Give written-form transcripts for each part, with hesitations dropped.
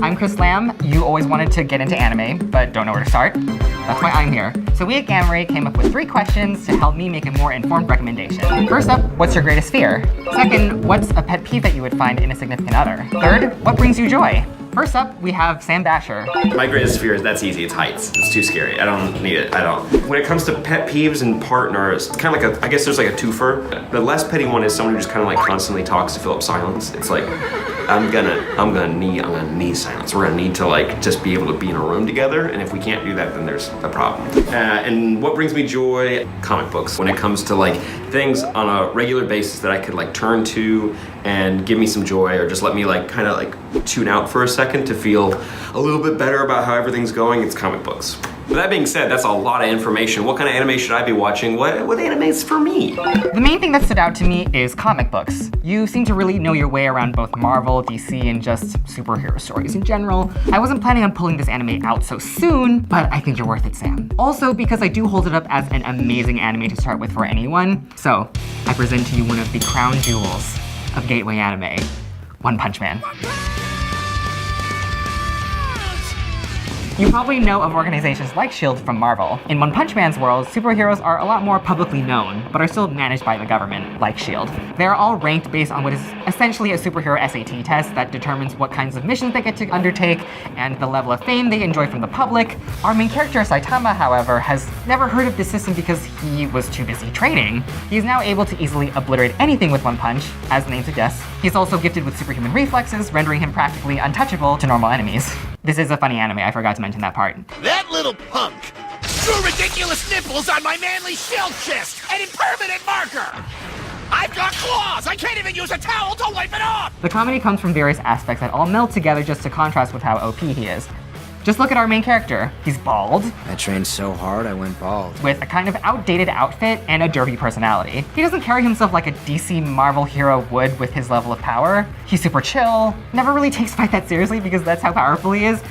I'm Chris Lamb. You always wanted to get into anime, but don't know where to start. That's why I'm here. So we at Gamma Ray came up with 3 questions to help me make a more informed recommendation. First up, what's your greatest fear? Second, what's a pet peeve that you would find in a significant other? Third, what brings you joy? First up, we have Sam Bashor. My greatest fear is that's easy, it's heights. It's too scary, I don't need it, I don't. When it comes to pet peeves and partners, it's kind of like I guess there's like a twofer. The less petty one is someone who just kind of like constantly talks to fill up silence. It's like, I'm gonna need silence. We're gonna need to like just be able to be in a room together, and if we can't do that, then there's a problem. And what brings me joy? Comic books. When it comes to like things on a regular basis that I could like turn to and give me some joy, or just let me like kind of like tune out for a second to feel a little bit better about how everything's going, it's comic books. With that being said, that's a lot of information. What kind of anime should I be watching? What anime is for me? The main thing that stood out to me is comic books. You seem to really know your way around both Marvel, DC, and just superhero stories in general. I wasn't planning on pulling this anime out so soon, but I think you're worth it, Sam. Also, because I do hold it up as an amazing anime to start with for anyone, so I present to you one of the crown jewels of gateway anime, One Punch Man. You probably know of organizations like S.H.I.E.L.D. from Marvel. In One Punch Man's world, superheroes are a lot more publicly known, but are still managed by the government, like S.H.I.E.L.D. They are all ranked based on what is essentially a superhero SAT test that determines what kinds of missions they get to undertake and the level of fame they enjoy from the public. Our main character, Saitama, however, has never heard of this system because he was too busy training. He is now able to easily obliterate anything with one punch, as the name suggests. He's also gifted with superhuman reflexes, rendering him practically untouchable to normal enemies. This is a funny anime, I forgot to mention that part. That little punk drew ridiculous nipples on my manly shell chest, an impermanent marker! I've got claws! I can't even use a towel to wipe it off! The comedy comes from various aspects that all meld together just to contrast with how OP he is. Just look at our main character. He's bald. I trained so hard I went bald. With a kind of outdated outfit and a derpy personality. He doesn't carry himself like a DC Marvel hero would with his level of power. He's super chill, never really takes fight that seriously because that's how powerful he is.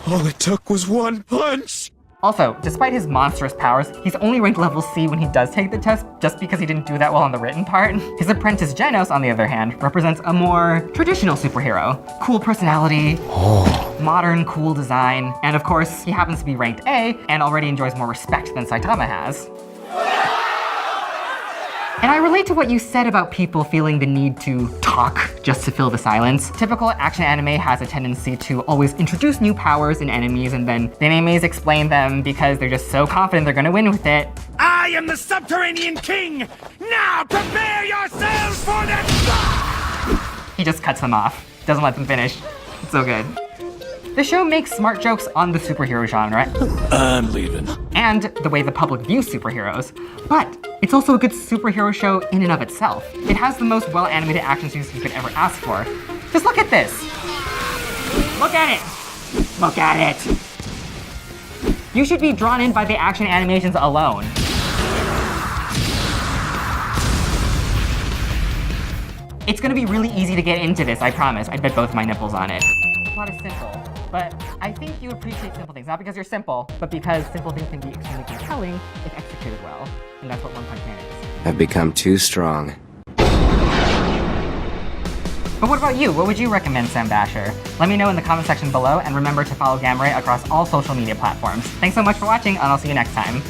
All it took was one punch! Also, despite his monstrous powers, he's only ranked level C when he does take the test, just because he didn't do that well on the written part. His apprentice Genos, on the other hand, represents a more traditional superhero. Cool personality, modern, cool design, and of course, he happens to be ranked A and already enjoys more respect than Saitama has. And I relate to what you said about people feeling the need to talk just to fill the silence. Typical action anime has a tendency to always introduce new powers in enemies and then the animes explain them because they're just so confident they're gonna win with it. I am the Subterranean King! Now prepare yourselves for the... He just cuts them off, doesn't let them finish. It's so good. The show makes smart jokes on the superhero genre. I'm leaving. And the way the public views superheroes. But it's also a good superhero show in and of itself. It has the most well-animated action scenes you could ever ask for. Just look at this. Look at it. Look at it. You should be drawn in by the action animations alone. It's gonna be really easy to get into this, I promise. I bet both my nipples on it. The plot is simple. But I think you appreciate simple things, not because you're simple, but because simple things can be extremely compelling if executed well. And that's what One Punch Man is. I've become too strong. But what about you? What would you recommend, Sam Bashor? Let me know in the comment section below, and remember to follow Gamma Ray across all social media platforms. Thanks so much for watching, and I'll see you next time.